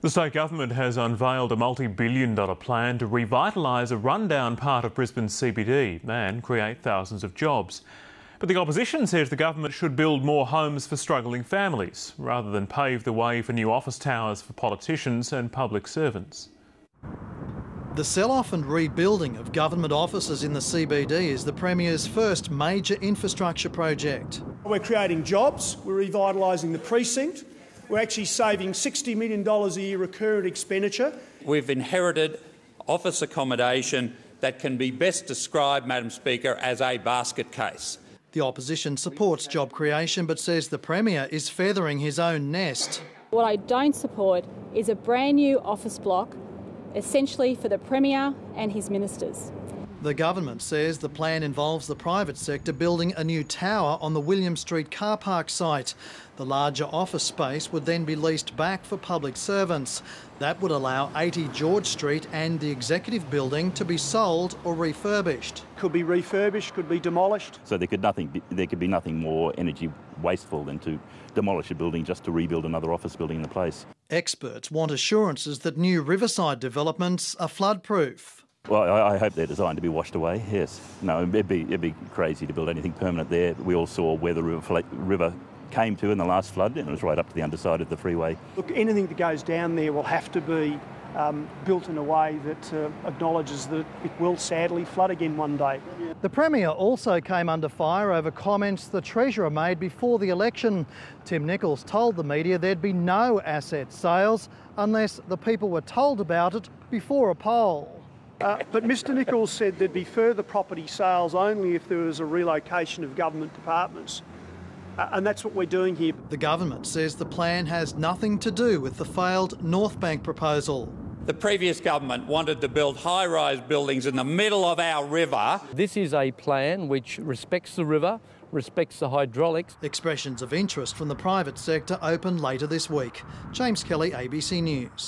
The state government has unveiled a multi-billion-dollar plan to revitalise a rundown part of Brisbane's CBD and create thousands of jobs. But the opposition says the government should build more homes for struggling families, rather than pave the way for new office towers for politicians and public servants. The sell-off and rebuilding of government offices in the CBD is the Premier's first major infrastructure project. We're creating jobs, we're revitalising the precinct, we're actually saving $60 million a year recurrent expenditure. We've inherited office accommodation that can be best described, Madam Speaker, as a basket case. The opposition supports job creation but says the Premier is feathering his own nest. What I don't support is a brand new office block, essentially for the Premier and his ministers. The government says the plan involves the private sector building a new tower on the William Street car park site. The larger office space would then be leased back for public servants. That would allow 80 George Street and the Executive Building to be sold or refurbished. Could be refurbished, could be demolished. So there could be nothing more energy wasteful than to demolish a building just to rebuild another office building in the place. Experts want assurances that new riverside developments are flood-proof. Well, I hope they're designed to be washed away, yes. No, it'd be crazy to build anything permanent there. We all saw where the river came to in the last flood, and it was right up to the underside of the freeway. Look, anything that goes down there will have to be built in a way that acknowledges that it will sadly flood again one day. The Premier also came under fire over comments the Treasurer made before the election. Tim Nicholls told the media there'd be no asset sales unless the people were told about it before a poll. But Mr Nicholls said there'd be further property sales only if there was a relocation of government departments. And that's what we're doing here. The government says the plan has nothing to do with the failed North Bank proposal. The previous government wanted to build high-rise buildings in the middle of our river. This is a plan which respects the river, respects the hydraulics. Expressions of interest from the private sector open later this week. James Kelly, ABC News.